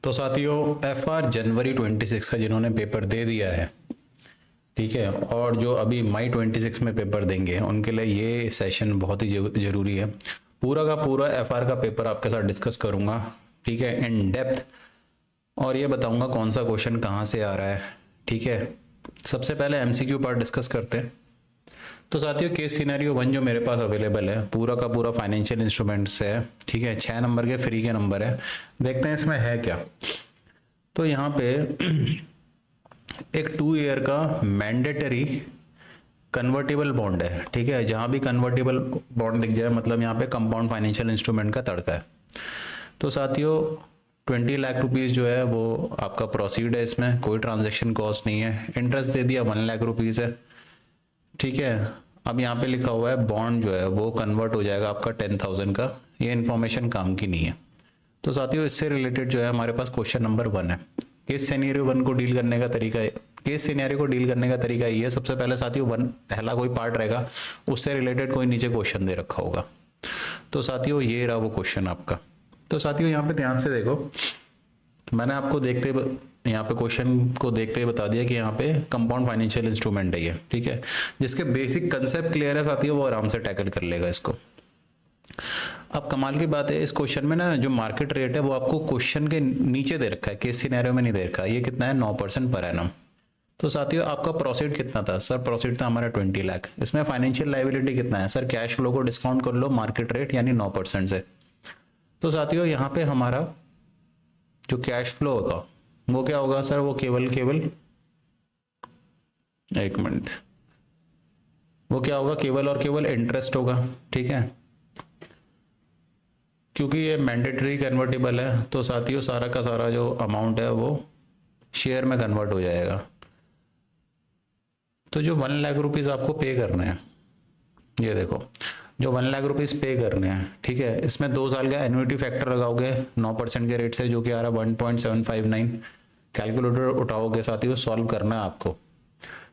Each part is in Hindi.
तो साथियों FR जनवरी 26 का जिन्होंने पेपर दे दिया है, ठीक है, और जो अभी मई 26 में पेपर देंगे उनके लिए ये सेशन बहुत ही जरूरी है। पूरा का पूरा FR का पेपर आपके साथ डिस्कस करूंगा, ठीक है, इन डेप्थ, और ये बताऊंगा कौन सा क्वेश्चन कहाँ से आ रहा है। ठीक है, सबसे पहले MCQ पार्ट डिस्कस करते हैं। तो साथियों केस सिनेरियो 1 जो मेरे पास अवेलेबल है पूरा का पूरा फाइनेंशियल इंस्ट्रूमेंट से है, ठीक है, 6 नंबर के फ्री के नंबर है। देखते हैं इसमें है क्या। तो यहाँ पे एक 2 ईयर का मैंडेटरी कन्वर्टेबल बॉन्ड है, ठीक है, जहां भी कन्वर्टेबल बॉन्ड दिख जाए मतलब यहाँ पे कंपाउंड फाइनेंशियल इंस्ट्रूमेंट का तड़का है। तो साथियों 20 लाख रुपीस जो है वो आपका प्रोसीड है, इसमें कोई ट्रांजैक्शन कॉस्ट नहीं है, इंटरेस्ट दे दिया 1 लाख रुपीस है, ठीक है। अब यहाँ पे लिखा हुआ है बॉन्ड जो है वो कन्वर्ट हो जाएगा आपका 10,000 का, ये इन्फॉर्मेशन काम की नहीं है। तो साथियों इससे रिलेटेड जो है हमारे पास क्वेश्चन नंबर 1 है। केस सिनेरियो 1 को डील करने का तरीका है, केस सिनेरियो को डील करने का तरीका ये है, सबसे पहले साथियों पहला कोई पार्ट रहेगा उससे रिलेटेड कोई नीचे क्वेश्चन दे रखा होगा। तो साथियों ये रहा वो क्वेश्चन आपका। तो साथियों यहाँ पे ध्यान से देखो, मैंने आपको यहाँ पे क्वेश्चन को देखते ही बता दिया कि यहाँ पे कंपाउंड फाइनेंशियल इंस्ट्रूमेंट है ये, ठीक है। जिसके बेसिक कंसेप्ट क्लियर है साथियों वो आराम से टैकल कर लेगा इसको। अब कमाल की बात है इस क्वेश्चन में ना, जो मार्केट रेट है वो आपको क्वेश्चन के नीचे दे रखा है, केस सिनेरियो में नहीं दे रखा है। ये कितना है 9% पर एनम। तो साथियों आपका प्रोसीड कितना था सर? प्रोसीड था हमारा 20 लाख। इसमें फाइनेंशियल लायबिलिटी कितना है सर? कैश फ्लो को डिस्काउंट कर लो मार्केट रेट यानी 9% से। तो साथियों यहाँ पे हमारा जो कैश फ्लो होगा वो क्या होगा सर? वो केवल एक मिनट, वो क्या होगा? केवल और केवल इंटरेस्ट होगा, ठीक है। क्योंकि ये मैंडेटरी कन्वर्टेबल है तो साथियों सारा का सारा जो अमाउंट है वो शेयर में कन्वर्ट हो जाएगा। तो जो 1 लाख रुपीस आपको पे करने हैं, ये देखो जो 1 लाख रुपीस पे करने हैं, ठीक है, इसमें 2 साल का एन्युटी फैक्टर लगाओगे 9% के रेट से जो कि आ रहा है 1.759। कैलकुलेटर उठाओगे साथियों, सॉल्व करना है आपको।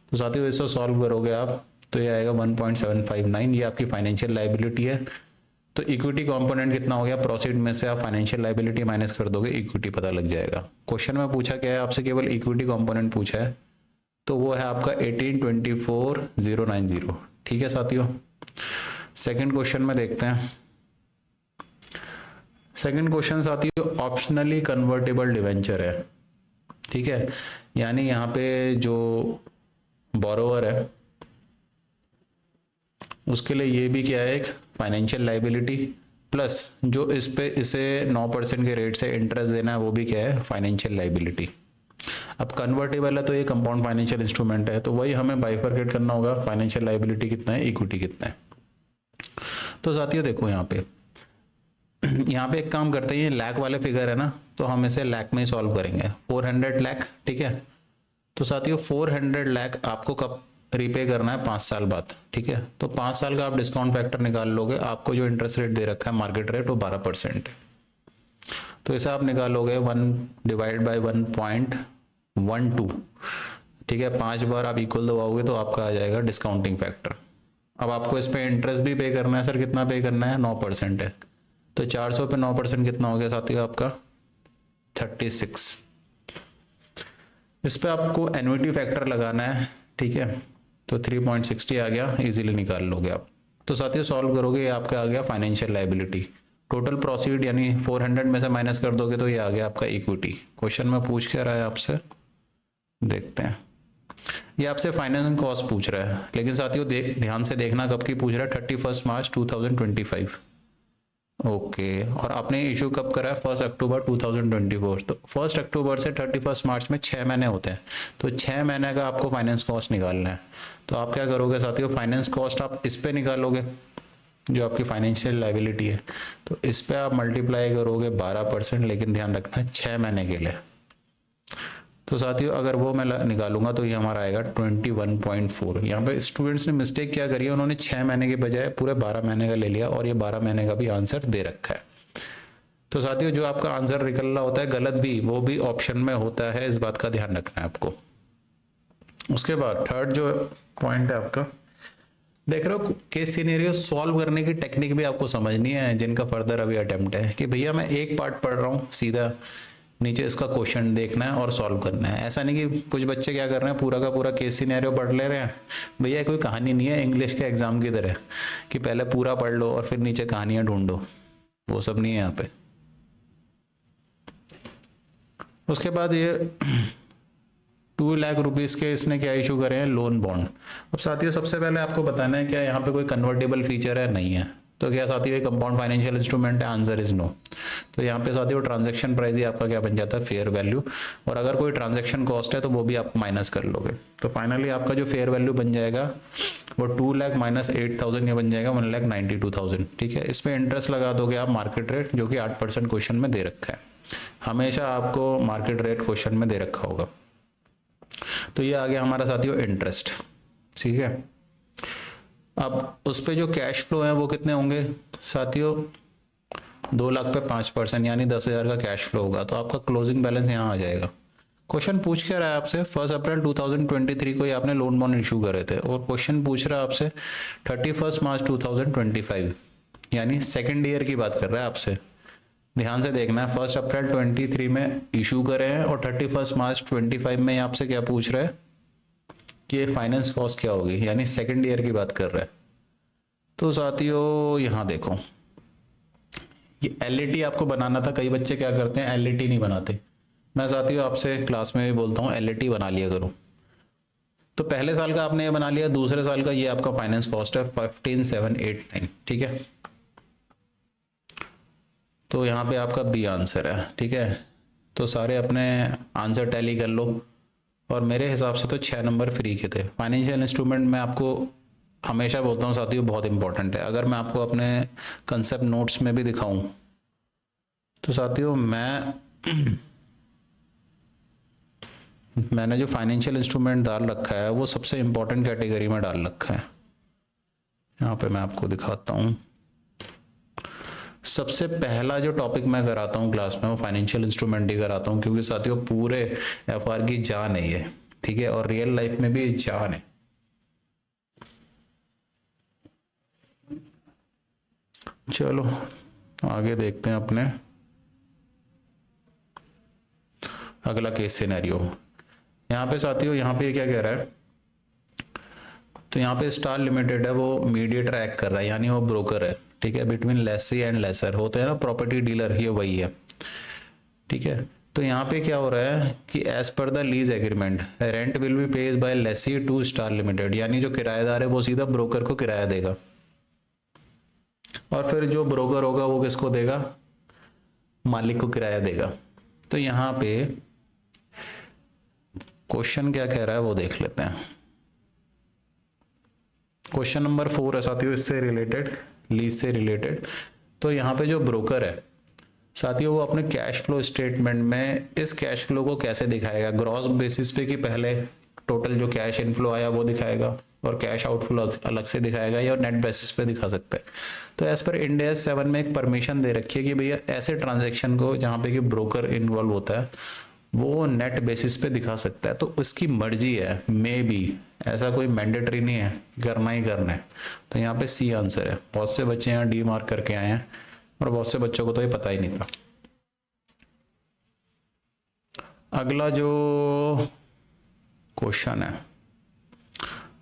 तो साथियों इसको सॉल्व करोगे आप तो ये आएगा 1.759, ये आपकी फाइनेंशियल लायबिलिटी है। तो इक्विटी कंपोनेंट कितना हो गया? प्रोसीड में से आप फाइनेंशियल लायबिलिटी माइनस कर दोगे, इक्विटी पता लग जाएगा। क्वेश्चन में पूछा क्या है आपसे? केवल इक्विटी कंपोनेंट पूछा है, तो वो है आपका 18,24,090, ठीक है साथियों। सेकंड क्वेश्चन में देखते हैं। सेकंड क्वेश्चन साथियों ऑप्शनली कन्वर्टेबल डिवेंचर है, ठीक है, यानी यहाँ पे जो बोरोवर है उसके लिए ये भी क्या है? एक फाइनेंशियल लायबिलिटी, प्लस जो इस पे इसे 9% के रेट से इंटरेस्ट देना है वो भी क्या है? Financial liability. अब कन्वर्टेबल है तो ये कंपाउंड फाइनेंशियल इंस्ट्रूमेंट है, तो वही हमें बाइफरकेट करना होगा, फाइनेंशियल लायबिलिटी कितना है, इक्विटी कितना है। तो साथियों देखो यहाँ पे एक काम करते हैं, ये लाख वाले फिगर है ना, तो हम इसे लाख में ही सॉल्व करेंगे। 400 लाख, ठीक है। तो साथियों 400 लाख आपको कब रीपे करना है? 5 साल बाद, ठीक है। तो 5 साल का आप डिस्काउंट फैक्टर निकाल लोगे, आपको जो इंटरेस्ट रेट दे रखा है मार्केट रेट वो 12%। तो इसे आप निकालोगे 1 डिवाइड बाई 1.12, ठीक है। 5 बार आप इक्वल दबाओगे तो आपका आ जाएगा डिस्काउंटिंग फैक्टर। अब आपको इस पे इंटरेस्ट भी पे करना है सर, कितना पे करना है? 9% है, तो 400 पे 9% कितना हो गया साथियों? आपका 36। इस पे आपको एन्युटी फैक्टर लगाना है, ठीक है, तो 3.60 आ गया, इजीली निकाल लोगे आप। तो साथियों सॉल्व करोगे, ये आपका आ गया फाइनेंशियल लायबिलिटी। टोटल प्रोसीड यानी 400 में से माइनस कर दोगे तो ये आ गया आपका इक्विटी। क्वेश्चन में पूछ क्या रहा है आपसे, देखते हैं। ये आपसे फाइनेंस कॉस्ट पूछ रहा है, लेकिन साथियों ध्यान से देखना कब की पूछ रहा है? 31 मार्च 2025, ओके। और आपने इशू कब करा है? 1 अक्टूबर 2024। तो 1 अक्टूबर से 31 मार्च में 6 महीने होते हैं, तो 6 महीने का आपको फाइनेंस कॉस्ट निकालना है। तो आप क्या करोगे साथियों? फाइनेंस कॉस्ट आप इस पे निकालोगे जो आपकी फाइनेंशियल लायबिलिटी है, तो इस पे आप मल्टीप्लाई करोगे 12%, लेकिन ध्यान रखना 6 महीने के लिए। तो साथियों अगर वो मैं निकालूंगा तो ये हमारा आएगा 21.4। यहाँ पे स्टूडेंट्स ने मिस्टेक क्या करी है, उन्होंने 6 महीने के बजाय पूरे 12 महीने का ले लिया और ये 12 महीने का भी आंसर दे रखा है। तो साथियों जो आपका आंसर निकल रहा होता है गलत भी, वो भी ऑप्शन में होता है, इस बात का ध्यान रखना है आपको। उसके बाद थर्ड जो पॉइंट है आपका, देख रहे हो केस सिनेरियो सॉल्व करने की टेक्निक भी आपको समझनी है, जिनका फर्दर अभी अटेम्प्ट है कि भैया मैं एक पार्ट पढ़ रहा हूँ सीधा, नीचे इसका क्वेश्चन देखना है और सॉल्व करना है। ऐसा नहीं कि कुछ बच्चे क्या कर रहे हैं, पूरा का पूरा केस सिनेरियो पढ़ ले रहे हैं। भैया कोई कहानी नहीं है इंग्लिश के एग्जाम की तरह कि पहले पूरा पढ़ लो और फिर नीचे कहानियां ढूंढो, वो सब नहीं है यहाँ पे। उसके बाद ये 2 लाख रुपीस के इसने क्या इशू करे हैं, लोन बॉन्ड। अब साथियों सबसे पहले आपको बताना है क्या यहाँ पे कोई कन्वर्टेबल फीचर है, नहीं है। तो क्या साथियों कंपाउंड फाइनेंशियल इंस्ट्रूमेंट है, आंसर इज नो। तो यहाँ पे साथियों ट्रांजैक्शन प्राइस ही आपका क्या बन जाता है, फेयर वैल्यू। और अगर कोई ट्रांजैक्शन कॉस्ट है तो वो भी आप माइनस कर लोगे। तो फाइनली आपका जो फेयर वैल्यू बन जाएगा वो 2 लाख माइनस 8,000 ये बन जाएगा 1,92,000। ठीक है, इसमें इंटरेस्ट लगा दोगे आप मार्केट रेट, जो कि 8% क्वेश्चन में दे रखा है। हमेशा आपको मार्केट रेट क्वेश्चन में दे रखा होगा। तो ये आ गया हमारा साथियों इंटरेस्ट। ठीक है, अब उस पे जो कैश फ्लो है वो कितने होंगे साथियों, 2 लाख पे 5% यानी 10,000 का कैश फ्लो होगा। तो आपका क्लोजिंग बैलेंस यहाँ आ जाएगा। क्वेश्चन पूछ क्या रहा है आपसे, 1 अप्रैल 2023 को ही आपने लोन बॉन्ड इशू करे थे, और क्वेश्चन पूछ रहा है आपसे 31 मार्च 2025 यानी सेकेंड ईयर की बात कर रहा है आपसे। ध्यान से देखना है, 1 अप्रैल 23 में इशू करे हैं और 31 मार्च 25 में आपसे क्या पूछ रहा है कि फाइनेंस कॉस्ट क्या होगी, यानी सेकेंड ईयर की बात कर रहा है। तो साथियों यहाँ देखो, ये एलईटी आपको बनाना था। कई बच्चे क्या करते हैं, एलईटी नहीं बनाते। मैं साथियों आपसे क्लास में भी बोलता हूँ एलईटी बना लिया करो। तो पहले साल का आपने ये बना लिया, दूसरे साल का ये आपका फाइनेंस कॉस्ट है 15,789। ठीक है, तो यहाँ पे आपका बी आंसर है। ठीक है, तो सारे अपने आंसर टैली कर लो। और मेरे हिसाब से तो 6 नंबर फ्री के थे। फाइनेंशियल इंस्ट्रूमेंट में आपको हमेशा बोलता हूँ साथियों बहुत इंपॉर्टेंट है। अगर मैं आपको अपने कंसेप्ट नोट्स में भी दिखाऊं तो साथियों मैंने जो फाइनेंशियल इंस्ट्रूमेंट डाल रखा है वो सबसे इंपॉर्टेंट कैटेगरी में डाल रखा है। यहाँ पे मैं आपको दिखाता हूँ। सबसे पहला जो टॉपिक मैं कराता हूँ क्लास में वो फाइनेंशियल इंस्ट्रूमेंट ही कराता हूँ, क्योंकि साथियों पूरे एफआर की जान है ये। ठीक है, और रियल लाइफ में भी जान है। चलो आगे देखते हैं अपने अगला केस सिनेरियो। यहाँ पे साथियों यहाँ पे क्या कह रहा है, तो यहाँ पे स्टार लिमिटेड है, वो मीडिएटर एक्ट कर रहा है, यानी वो ब्रोकर है। ठीक है, बिटवीन लेसी एंड लेसर होते हैं ना प्रॉपर्टी डीलर, ये वही है। ठीक है, तो यहाँ पे क्या हो रहा है कि as per the lease agreement rent will be paid by lessee to star limited, यानी जो किराएदार है वो सीधा ब्रोकर को किराया देगा, और फिर जो ब्रोकर होगा वो किसको देगा, मालिक को किराया देगा। तो यहाँ पे क्वेश्चन क्या कह रहा है वो देख लेते हैं। क्वेश्चन नंबर 4 है साथियों, इससे रिलेटेड, लीज से रिलेटेड। तो यहाँ पे जो ब्रोकर है साथियों वो अपने कैश फ्लो स्टेटमेंट में इस कैश फ्लो को कैसे दिखाएगा, ग्रॉस बेसिस पे कि पहले टोटल जो कैश इनफ्लो आया वो दिखाएगा और कैश आउटफ्लो अलग से दिखाएगा, या नेट बेसिस पे दिखा सकता है। तो एज पर इंड AS 7 में एक परमिशन दे रखी है कि भैया ऐसे ट्रांजैक्शन को जहाँ पे कि ब्रोकर इन्वॉल्व होता है वो नेट बेसिस पे दिखा सकता है। तो उसकी मर्जी है, मे बी, ऐसा कोई मैंडेटरी नहीं है, करना ही करना है। तो यहाँ पे सी आंसर है। बहुत से बच्चे यहाँ डी मार्क करके आए हैं और बहुत से बच्चों को तो ये पता ही नहीं था। अगला जो क्वेश्चन है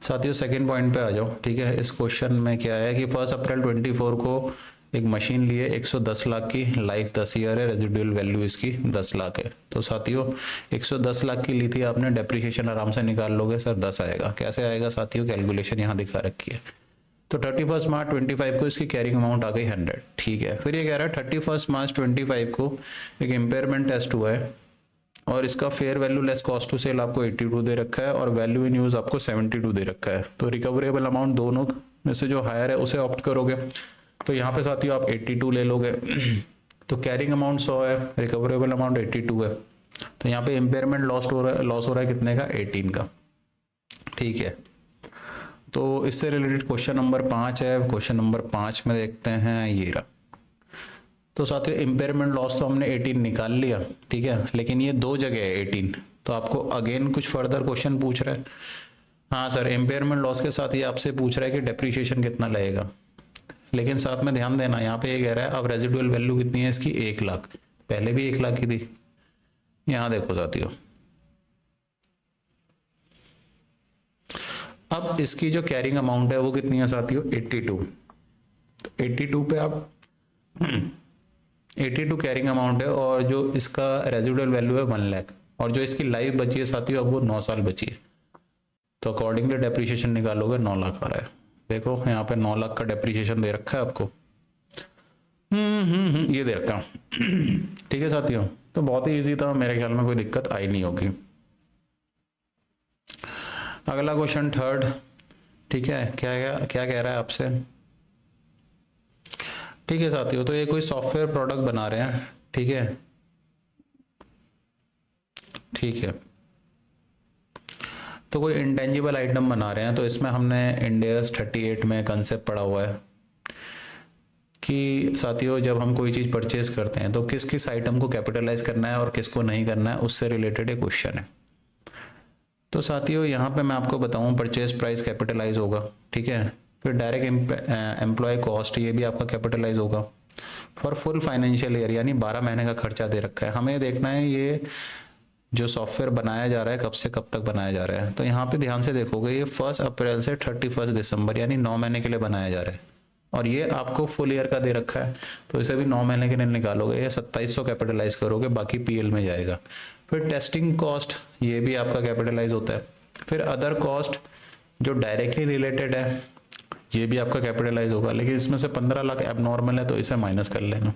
साथियों, सेकंड पॉइंट पे आ जाओ। ठीक है, इस क्वेश्चन में क्या है कि 1 अप्रैल 24 को एक मशीन लिए 110 लाख की, लाइफ 10 ईयर है, रेजिडुअल वैल्यू इसकी 10 लाख है। तो साथियों 110 लाख की ली थी आपने, डेप्रिसिएशन आराम से निकाल लोगे सर 10 आएगा। कैसे आएगा साथियों, कैलकुलेशन यहाँ दिखा रखी है। तो 31 मार्च 25 को इसकी कैरिंग अमाउंट आ गई 100। ठीक है, फिर ये कह रहा है 31 मार्च 25 को एक इम्पेयरमेंट टेस्ट हुआ है और इसका fair value less cost to sell आपको 82 दे रखा है और वैल्यू इन यूज आपको 72 दे रखा है। तो रिकवरेबल अमाउंट दोनों में से जो हायर है उसे ऑप्ट करोगे। तो यहाँ पे साथियों आप 82 ले लोगे। तो कैरिंग अमाउंट 100 है, रिकवरेबल अमाउंट 82 है। तो यहाँ पे इम्पेयरमेंट लॉस हो रहा है कितने का, 18 का। ठीक है, तो इससे रिलेटेड क्वेश्चन नंबर 5 है। क्वेश्चन नंबर 5 में देखते हैं ये रहा। तो साथियों इम्पेयरमेंट लॉस तो हमने 18 निकाल लिया। ठीक है, लेकिन ये दो जगह है 18, तो आपको अगेन कुछ फर्दर क्वेश्चन पूछ रहा है। हाँ सर, इम्पेयरमेंट लॉस के साथ ये आपसे पूछ रहा है कि डेप्रिसिएशन कितना लगेगा, लेकिन साथ में ध्यान देना यहाँ पे ये कह रहा है अब रेजिडुअल वैल्यू कितनी है इसकी, 1 लाख। पहले भी 1 लाख की थी, यहां देखो साथियों, अब इसकी जो कैरिंग अमाउंट है वो कितनी है साथियों, 82। तो 82 पे आप 82 कैरिंग अमाउंट है, और जो इसका रेजिडुअल वैल्यू है 1 लाख, और जो इसकी लाइफ बची है साथियों अब वो 9 साल बची है। तो अकॉर्डिंगली डेप्रीशिएशन निकालोगे 9 लाख आ रहा है। देखो यहाँ पे 9 लाख का डेप्रीशिएशन दे रखा है आपको। ये दे रखा ठीक है साथियों, तो बहुत ही इजी था, मेरे ख्याल में कोई दिक्कत आई नहीं होगी। अगला क्वेश्चन थर्ड, ठीक है, क्या क्या कह रहा है आपसे। ठीक है साथियों, तो ये कोई सॉफ्टवेयर प्रोडक्ट बना रहे हैं, ठीक है, ठीक है, तो कोई इंटेंजिबल आइटम बना रहे हैं। तो इसमें हमने इंडेस 38 में कंसेप्ट पढ़ा हुआ है कि साथियों जब हम कोई चीज़ परचेज करते हैं तो किस किस आइटम को कैपिटलाइज करना है और किसको नहीं करना है, उससे रिलेटेड एक क्वेश्चन है। तो साथियों यहाँ पे मैं आपको बताऊँ, परचेज प्राइस कैपिटलाइज होगा, ठीक है, फिर डायरेक्ट एम्प्लॉय कॉस्ट ये भी आपका कैपिटलाइज होगा फॉर फुल फाइनेंशियल ईयर, यानी 12 महीने का खर्चा दे रखा है। हमें देखना है ये जो सॉफ्टवेयर बनाया जा रहा है कब से कब तक बनाया जा रहा है। तो यहाँ पे ध्यान से देखोगे, ये 1 अप्रैल से 31 दिसंबर यानी 9 महीने के लिए बनाया जा रहा है, और ये आपको फुल ईयर का दे रखा है, तो इसे भी 9 महीने के लिए निकालोगे, ये 2700 कैपिटलाइज करोगे, बाकी पीएल में जाएगा। फिर टेस्टिंग कॉस्ट ये भी आपका कैपिटलाइज होता है। फिर अदर कॉस्ट जो डायरेक्टली रिलेटेड है ये भी आपका कैपिटलाइज होगा, लेकिन इसमें से 15 लाख एब नॉर्मल है तो इसे माइनस कर लेना।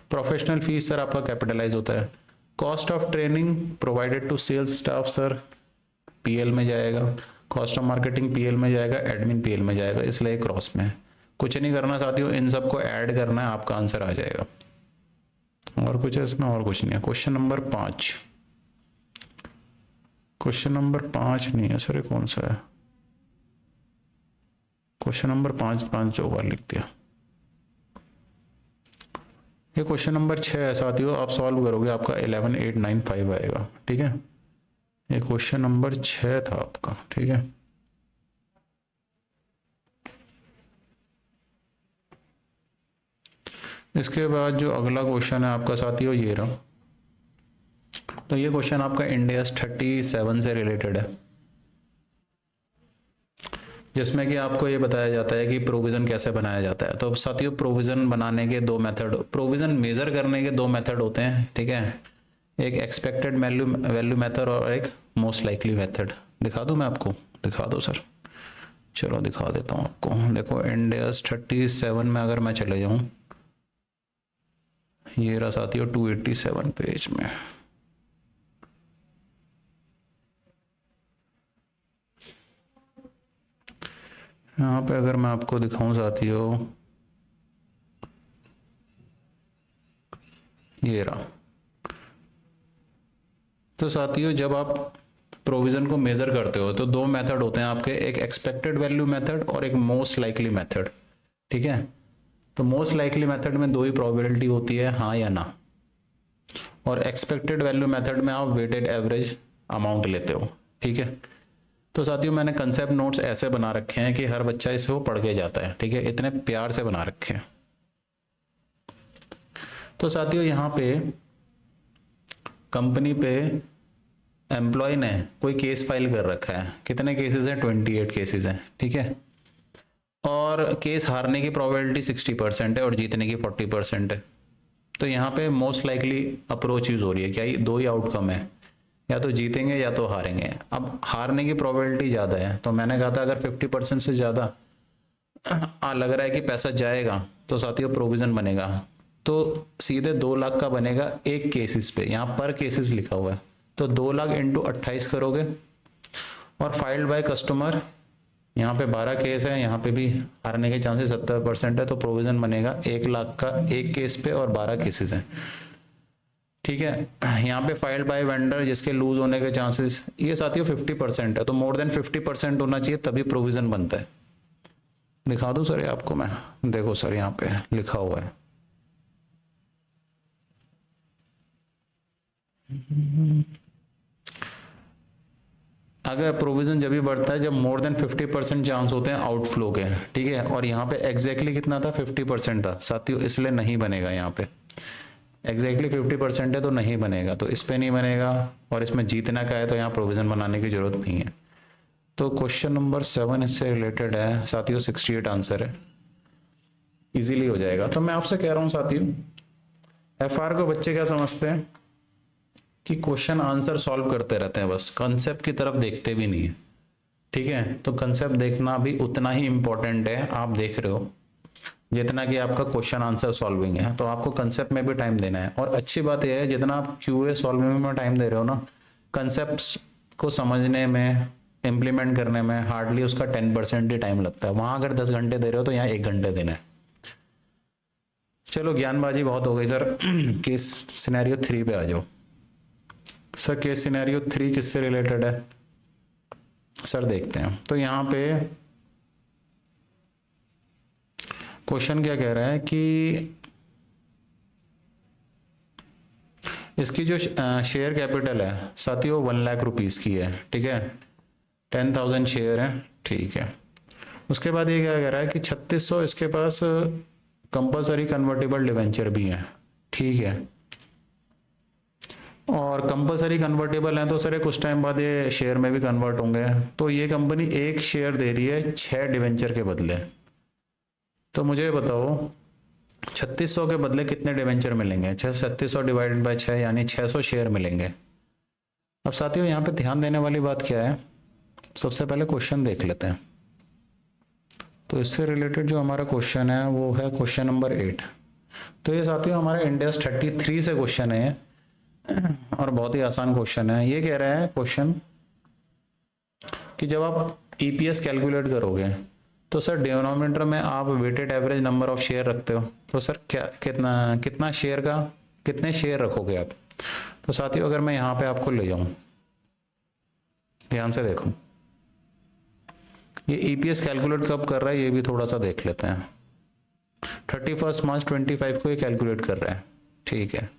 प्रोफेशनल फीस सर आपका कैपिटलाइज होता है। Cost of training provided to sales staff sir PL में जाएगा, कॉस्ट ऑफ मार्केटिंग पीएल में जाएगा, एडमिन पीएल में जाएगा, इसलिए क्रॉस में है। कुछ नहीं करना साथियों, इन सबको ऐड करना है, आपका आंसर आ जाएगा। और कुछ है इसमें, और कुछ नहीं है। क्वेश्चन नंबर 5, क्वेश्चन नंबर 5 नहीं है सर, ये कौन सा है, क्वेश्चन नंबर 5 जो बार लिख दिया। ये क्वेश्चन नंबर 6 है साथियों, आप सॉल्व करोगे आपका 11895 आएगा, ठीक है, ये क्वेश्चन नंबर 6 था आपका, ठीक है। इसके बाद जो अगला क्वेश्चन है आपका साथियों ये रहा। तो ये क्वेश्चन आपका इंडेस 37 से रिलेटेड है, जिसमें कि आपको ये बताया जाता है कि प्रोविजन कैसे बनाया जाता है। तो साथियों प्रोविजन बनाने के 2 मेथड, प्रोविजन मेजर करने के 2 मेथड होते हैं, ठीक है, एक एक्सपेक्टेड वैल्यू मेथड और एक मोस्ट लाइकली मेथड। दिखा दूं मैं आपको, दिखा दो सर, चलो दिखा देता हूं आपको। देखो इंडेस 37 में अगर मैं चले जाऊं, ये रहा साथियों 287 पेज में, यहाँ पे अगर मैं आपको दिखाऊं साथियों, ये रहा। तो साथियों जब आप प्रोविजन को मेजर करते हो तो 2 मेथड होते हैं आपके, एक एक्सपेक्टेड वैल्यू मेथड और एक मोस्ट लाइकली मेथड, ठीक है। तो मोस्ट लाइकली मेथड में 2 ही प्रोबेबिलिटी होती है, हाँ या ना, और एक्सपेक्टेड वैल्यू मेथड में आप वेटेड एवरेज अमाउंट लेते हो, ठीक है। तो साथियों मैंने कंसेप्ट नोट्स ऐसे बना रखे हैं कि हर बच्चा इसे वो पढ़ के जाता है, ठीक है, इतने प्यार से बना रखे हैं। तो साथियों यहाँ पे कंपनी पे एम्प्लॉय ने कोई केस फाइल कर रखा है, कितने केसेस हैं, 28 केसेस हैं, ठीक है, और केस हारने की प्रोबेबिलिटी 60% है और जीतने की 40% है। तो यहाँ पे मोस्ट लाइकली अप्रोच यूज हो रही है, क्या ये 2 ही आउटकम है, या तो जीतेंगे या तो हारेंगे। अब हारने की प्रोबेबिलिटी ज़्यादा है, तो मैंने कहा था अगर 50% से ज़्यादा लग रहा है कि पैसा जाएगा तो साथियों प्रोविज़न बनेगा, तो सीधे 2 लाख का बनेगा एक केसेस पे, यहाँ पर केसेस लिखा हुआ है, तो 2 लाख इंटू 28 करोगे, और फाइल्ड बाय कस्टमर यहाँ पे 12 केस है, यहाँ पे भी हारने के चांसेस 70% है, तो प्रोविज़न बनेगा 1 लाख का एक केस पे और 12 केसेस हैं, ठीक है। यहाँ पे फाइल्ड बाय वेंडर जिसके लूज होने के चांसेस ये साथियों 50% है, तो मोर देन 50% होना चाहिए तभी प्रोविजन बनता है। दिखा दूं सर ये आपको मैं, देखो सर यहाँ पे लिखा हुआ है, अगर प्रोविजन जब भी बढ़ता है जब मोर देन 50% चांस होते हैं आउटफ्लो के, ठीक है, और यहाँ पे एग्जैक्टली कितना था, 50% था साथियों, इसलिए नहीं बनेगा यहाँ पे। एग्जैक्टली 50% है तो नहीं बनेगा, तो इस पे नहीं बनेगा, और इसमें जीतना का है तो यहाँ प्रोविजन बनाने की जरूरत नहीं है। तो क्वेश्चन नंबर 7 इससे रिलेटेड है साथियों, 68 आंसर है, इजीली हो जाएगा। तो मैं आपसे कह रहा हूँ साथियों, एफआर को बच्चे क्या समझते हैं कि क्वेश्चन आंसर सॉल्व करते रहते हैं, बस कंसेप्ट की तरफ देखते भी नहीं है। ठीक है, तो कंसेप्ट देखना भी उतना ही इंपॉर्टेंट है, आप देख रहे हो, जितना कि आपका क्वेश्चन आंसर सॉल्विंग है। तो आपको कंसेप्ट में भी टाइम देना है, और अच्छी बात यह है जितना आप क्यूए सॉल्विंग में टाइम दे रहे हो ना, कंसेप्ट को समझने में, इंप्लीमेंट करने में हार्डली उसका 10% ही टाइम लगता है। वहां अगर 10 घंटे दे रहे हो तो यहाँ 1 घंटे देना है। चलो ज्ञानबाजी बहुत हो गई सर, केस सिनेरियो 3 पे आ जाओ। सर केस सिनेरियो 3 किससे रिलेटेड है सर, देखते हैं। तो यहाँ पे क्वेश्चन क्या कह रहा है कि इसकी जो शेयर कैपिटल है साथियों 1 लाख रुपीस की है, ठीक है, 10,000 शेयर है, ठीक है। उसके बाद ये क्या कह रहा है कि 3600 इसके पास कंपलसरी कन्वर्टेबल डिवेंचर भी है, ठीक है, और कंपलसरी कन्वर्टेबल है तो सर कुछ टाइम बाद ये शेयर में भी कन्वर्ट होंगे। तो ये कंपनी 1 शेयर दे रही है 6 डिवेंचर के बदले। तो मुझे बताओ 3600 के बदले कितने डिवेंचर मिलेंगे? 3600 डिवाइडेड बाय 6 यानी 600 शेयर मिलेंगे। अब साथियों यहाँ पे ध्यान देने वाली बात क्या है, सबसे पहले क्वेश्चन देख लेते हैं। तो इससे रिलेटेड जो हमारा क्वेश्चन है वो है क्वेश्चन नंबर 8। तो ये साथियों हमारा इंडेक्स 33 से क्वेश्चन है, और बहुत ही आसान क्वेश्चन है। ये कह रहा है क्वेश्चन कि जब आप ईपीएस कैलकुलेट करोगे तो सर डिनोमिनेटर में आप weighted average number of share रखते हो, तो सर क्या कितना शेयर का कितने शेयर रखोगे आप? तो साथियों अगर मैं यहाँ पे आपको ले जाऊं, ध्यान से देखो, ये ईपीएस कैलकुलेट कब कर रहा है ये भी थोड़ा सा देख लेते हैं। 31 मार्च 25 को ये कैलकुलेट कर रहा है, ठीक है।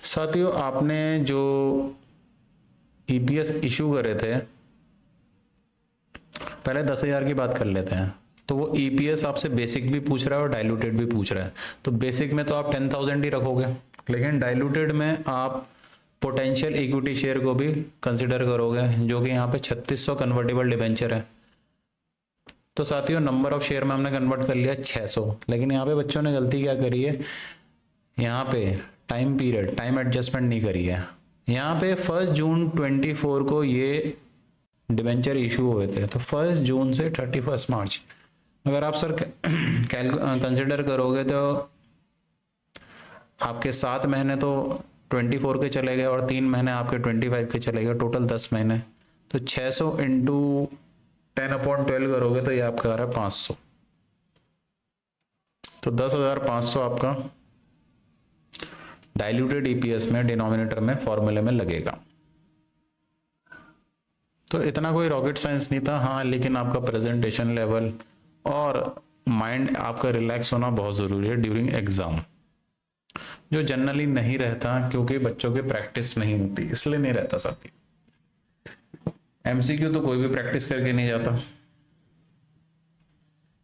साथियों आपने जो ईपीएस इशू करे थे, पहले 10,000 की बात कर लेते हैं। तो वो ईपीएस आपसे बेसिक भी पूछ रहा है और डाइल्यूटेड भी पूछ रहा है। तो बेसिक में तो आप 10,000 ही रखोगे, लेकिन डाइल्यूटेड में आप पोटेंशियल इक्विटी शेयर को भी कंसिडर करोगे, जो कि यहाँ पे 3600 कन्वर्टेबल डिबेंचर है। तो साथियों नंबर ऑफ शेयर में हमने कन्वर्ट कर लिया 600, लेकिन यहाँ पे बच्चों ने गलती क्या करी है, यहाँ पे टाइम पीरियड, टाइम एडजस्टमेंट नहीं करी है। यहाँ पे 1 जून 24 को ये डिबेंचर इशू हुए थे, तो 1 जून से 31 मार्च अगर आप सर कंसिडर करोगे तो आपके 7 महीने तो 24 के चले गए और 3 महीने आपके 25 के चले गए, टोटल 10 महीने। तो 600 इंटू 10/12 करोगे तो ये आपका आ रहा है 500। तो 10,500 आपका डाइल्यूटेड ईपीएस में डिनोमिनेटर में फॉर्मूले में लगेगा। तो इतना कोई रॉकेट साइंस नहीं था, हाँ, लेकिन आपका प्रेजेंटेशन लेवल और माइंड आपका रिलैक्स होना बहुत जरूरी है ड्यूरिंग एग्जाम, जो जनरली नहीं रहता क्योंकि बच्चों की प्रैक्टिस नहीं होती, इसलिए नहीं रहता साथी। एमसीक्यू तो कोई भी प्रैक्टिस करके नहीं जाता,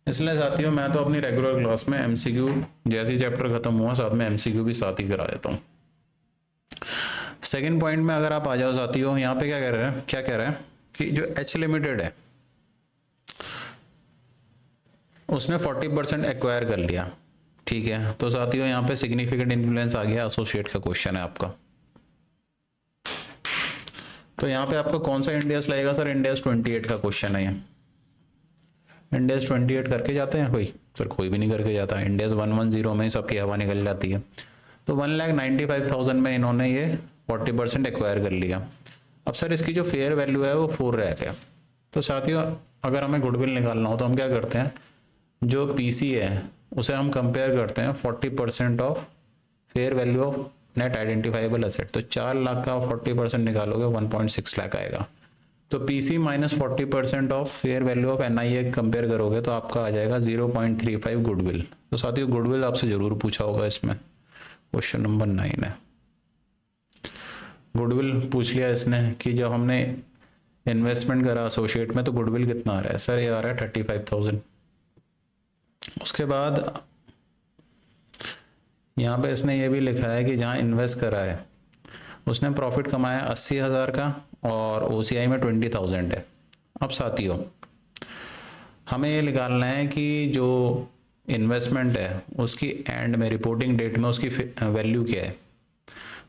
इसलिए साथियों मैं तो अपनी रेगुलर क्लास में एमसीक्यू जैसे ही चैप्टर खत्म हुआ साथ में एमसीक्यू भी साथ ही करा देता हूँ। सेकंड पॉइंट में अगर आप आ जाओ साथियों, यहाँ पे क्या कह रहे हैं कि जो एच लिमिटेड है उसने 40% एक्वायर कर लिया, ठीक है। तो साथियों यहाँ पे सिग्निफिकेंट इन्फ्लुएंस आ गया, एसोसिएट का क्वेश्चन है आपका। तो यहाँ पे आपका कौन सा इंडेक्स लगेगा सर? इंडेक्स 28 का क्वेश्चन है ये। इंडेक्स 28 करके जाते हैं कोई? सर कोई भी नहीं करके जाता, इंडेक्स 110 में ही सबकी हवा निकल जाती है। तो 1,95,000 में इन्होंने ये 40% एक्वायर कर लिया। अब सर इसकी जो फेयर वैल्यू है वो 4 रह गया। तो साथियों अगर हमें गुडविल निकालना हो तो हम क्या करते हैं, जो पीसी है उसे हम कंपेयर करते हैं 40% of fair value of net identifiable asset. तो 4 लाख का 40% निकालोगे 1.6 लाख आएगा। तो PC minus 40% of fair value of NIA compare करोगे तो आपका आ जाएगा 0.35 गुडविल। तो साथियों गुडविल आपसे जरूर पूछा होगा, इसमें क्वेश्चन नंबर 9 है। गुडविल पूछ लिया इसने कि जब हमने इन्वेस्टमेंट करा एसोसिएट में तो गुडविल कितना आ रहा है? सर ये आ रहा है 35,000। उसके बाद यहाँ पे इसने ये भी लिखा है कि जहाँ इन्वेस्ट करा है उसने प्रॉफिट कमाया 80,000 का और OCI में 20,000 है। अब साथियों हमें ये निकालना है कि जो इन्वेस्टमेंट है उसकी एंड में रिपोर्टिंग डेट में उसकी वैल्यू क्या है।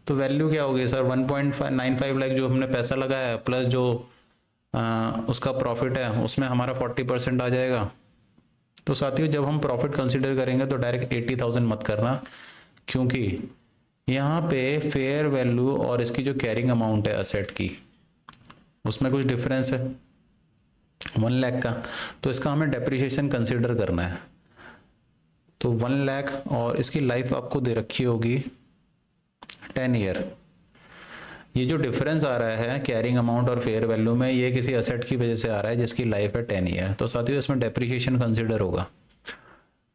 तो वैल्यू क्या होगी सर, 1.95 लाख जो हमने पैसा लगाया प्लस जो उसका प्रॉफिट है उसमें हमारा 40% आ जाएगा। तो साथियों जब हम प्रॉफिट कंसीडर करेंगे तो डायरेक्ट 80,000 मत करना, क्योंकि यहाँ पे फेयर वैल्यू और इसकी जो कैरिंग अमाउंट है असेट की उसमें कुछ डिफरेंस है 1 लाख का, तो इसका हमें डेप्रिसिएशन कंसीडर करना है। तो 1 लाख और इसकी लाइफ आपको दे रखी होगी 10 ईयर। ये जो डिफरेंस आ रहा है कैरिंग अमाउंट और फेयर वैल्यू में ये किसी असेट की वजह से आ रहा है जिसकी लाइफ है 10 ईयर। तो साथियों इसमें डेप्रिसिएशन कंसीडर होगा।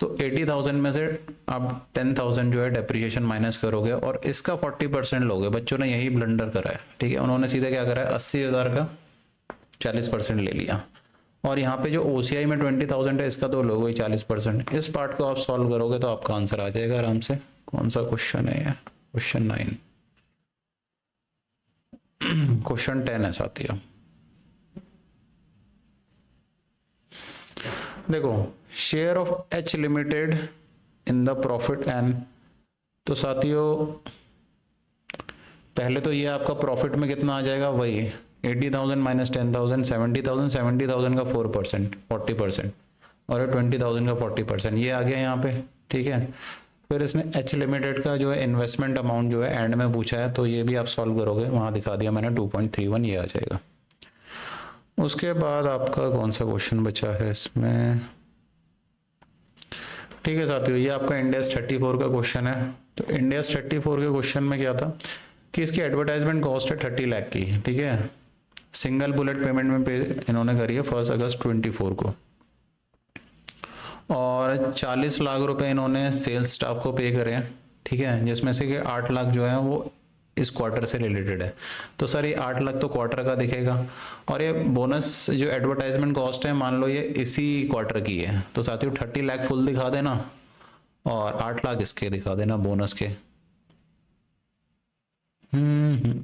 तो 80,000 में से आप 10,000 जो है डेप्रिसिएशन माइनस करोगे और इसका 40% लोगे। बच्चों ने यही ब्लंडर करा है, ठीक है। उन्होंने सीधे क्या करा है 80,000 का 40% ले लिया और यहाँ पे जो OCI में 20,000 है इसका तो लोगे 40%। इस पार्ट को आप सॉल्व करोगे तो आपका आंसर आ जाएगा आराम से। कौन सा क्वेश्चन है ये, क्वेश्चन 9 क्वेश्चन 10 है साथियों। देखो share of H limited in the profit and, तो साथियों पहले तो ये आपका प्रॉफिट में कितना आ जाएगा, वही 80,000 माइनस 10,000 70,000, 70,000 का 4% 40% और 20,000 का 40%, ये आ गया यहाँ पे, ठीक है। फिर इसने H लिमिटेड का जो है इन्वेस्टमेंट अमाउंट जो है एंड में पूछा है, तो ये भी आप सॉल्व करोगे, वहां दिखा दिया मैंने 2.31, ये आ जाएगा। उसके बाद आपका कौन सा क्वेश्चन बचा है इसमें, ठीक है साथियों, ये आपका इंडेस 34 का क्वेश्चन है। तो इंडेस 34 के क्वेश्चन में क्या था कि इसकी एडवर्टाइजमेंट कॉस्ट है 30 लाख की, ठीक है। सिंगल बुलेट पेमेंट में पे इन्होंने करी है 1 अगस्त 24 को और 40 लाख रुपए इन्होंने सेल्स स्टाफ को पे करे हैं, ठीक है, जिसमें से कि 8 लाख जो है वो इस क्वार्टर से रिलेटेड है। तो सर ये 8 लाख तो क्वार्टर का दिखेगा और ये बोनस जो एडवर्टाइजमेंट कॉस्ट है मान लो ये इसी क्वार्टर की है, तो साथियों 30 लाख फुल दिखा देना और 8 लाख इसके दिखा देना बोनस के।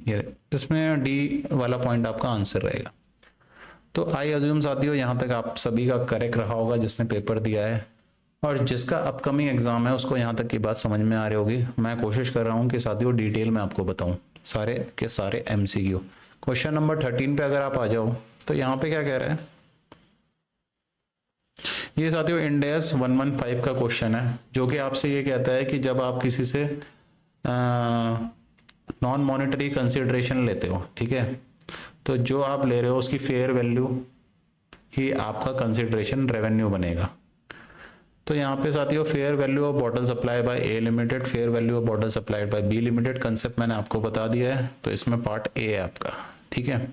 ये इसमें डी वाला पॉइंट आपका आंसर रहेगा। तो आई अज्यूम साथियों यहाँ तक आप सभी का करेक्ट रहा होगा जिसने पेपर दिया है और जिसका अपकमिंग एग्जाम है उसको यहाँ तक की बात समझ में आ रही होगी। मैं कोशिश कर रहा हूँ कि साथियों डिटेल में आपको बताऊं सारे के सारे MCQ। क्वेश्चन नंबर 13 पे अगर आप आ जाओ तो यहाँ पे क्या कह रहे हैं, ये साथियों इंडेस 115 का क्वेश्चन है जो कि आपसे ये कहता है कि जब आप किसी से नॉन मॉनेटरी कंसिडरेशन लेते हो, ठीक है, तो जो आप ले रहे हो उसकी फेयर वैल्यू ही आपका कंसिडरेशन रेवेन्यू बनेगा। तो यहाँ पे साथियों fair value of bottle supply bye A limited, fair value of bottle supplied by B limited, concept मैंने आपको बता दिया है, तो इसमें पार्ट A है आपका, ठीक है।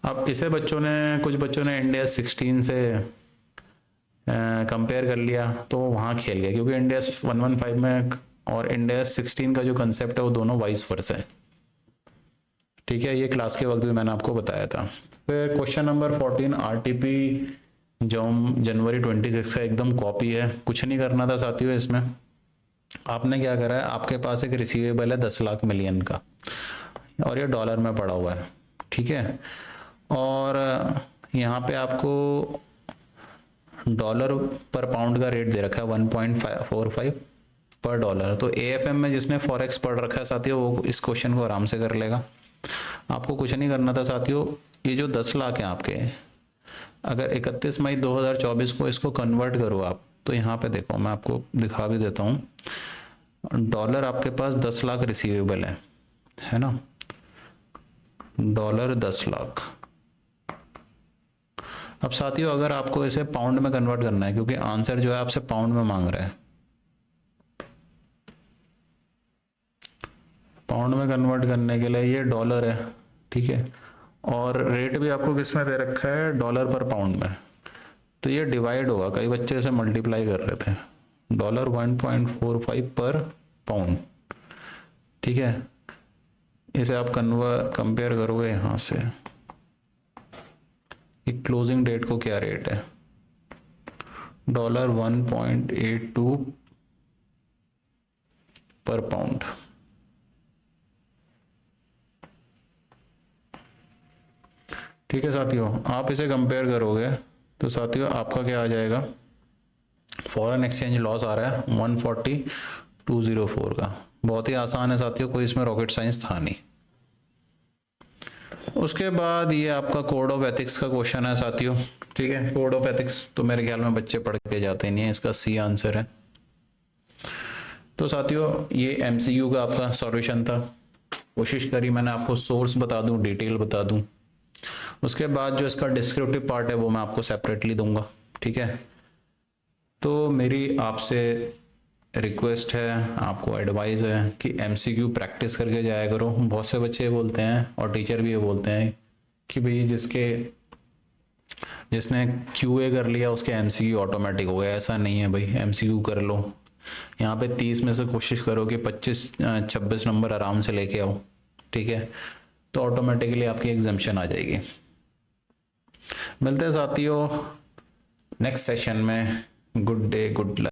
अब इसे कुछ बच्चों ने इंडेस 16 से कंपेयर कर लिया तो वहाँ खेल गया, क्योंकि इंडेस 115 में और इंडेस 16 का जो कंसेप्ट है वो दोनों वाइस वर्सा है, ठीक है। ये क्लास के वक्त भी मैंने आपको बताया था। फिर क्वेश्चन नंबर 14 RTP जो जनवरी 26 का एकदम कॉपी है, कुछ नहीं करना था साथियों। इसमें आपने क्या करा है, आपके पास एक रिसीवेबल है 10 लाख मिलियन का और ये डॉलर में पड़ा हुआ है, ठीक है। और यहाँ पे आपको डॉलर पर पाउंड का रेट दे रखा है 1.45 पर डॉलर। तो AFM में जिसने फॉरेक्स पढ़ रखा है साथियों वो इस क्वेश्चन को आराम से कर लेगा। आपको कुछ नहीं करना था साथियों। ये जो 10 लाख है आपके, अगर 31 मई 2024 को इसको कन्वर्ट करो आप, तो यहाँ पे देखो मैं आपको दिखा भी देता हूँ। डॉलर आपके पास 10 लाख रिसीवेबल है ना, डॉलर 10 लाख। अब साथियों अगर आपको इसे पाउंड में कन्वर्ट करना है, क्योंकि आंसर जो है आपसे पाउंड में मांग रहा है, पाउंड में कन्वर्ट करने के लिए ये डॉलर है, ठीक है, और रेट भी आपको किस में दे रखा है, डॉलर पर पाउंड में। तो ये डिवाइड होगा, कई बच्चे इसे मल्टीप्लाई कर रहे थे, डॉलर 1.45 पर पाउंड, ठीक है। इसे आप कंपेयर करोगे यहाँ से, क्लोजिंग डेट को क्या रेट है $1.82 पर पाउंड। ठीक है साथियों, आप इसे कंपेयर करोगे तो साथियों आपका क्या आ जाएगा, फॉरेन एक्सचेंज लॉस आ रहा है 140,204 का। बहुत ही आसान है साथियों, कोई इसमें रॉकेट साइंस था नहीं। उसके बाद ये आपका कोड ऑफ एथिक्स का क्वेश्चन है साथियों। ठीक है, कोड ऑफ एथिक्स तो मेरे ख्याल में बच्चे पढ़ के जाते नहीं है, इसका सी आंसर है। तो साथियों ये एमसीक्यू का आपका सॉल्यूशन था। कोशिश करी मैंने आपको सोर्स बता दूं, डिटेल बता दूं। उसके बाद जो इसका डिस्क्रिप्टिव पार्ट है वो मैं आपको सेपरेटली दूंगा। ठीक है, तो मेरी आपसे रिक्वेस्ट है, आपको एडवाइस है कि एमसीक्यू प्रैक्टिस करके जाया करो। बहुत से बच्चे बोलते हैं और टीचर भी ये बोलते हैं कि भाई जिसने क्यूए कर लिया उसके एमसीक्यू ऑटोमेटिक हो गया। ऐसा नहीं है भाई, एमसीक्यू कर लो, यहाँ पे 30 में से कोशिश करो कि 25-26 नंबर आराम से लेके आओ। ठीक है, तो ऑटोमेटिकली आपकी एग्जाम्शन आ जाएगी। मिलते हैं साथियों नेक्स्ट सेशन में। Good day, good luck.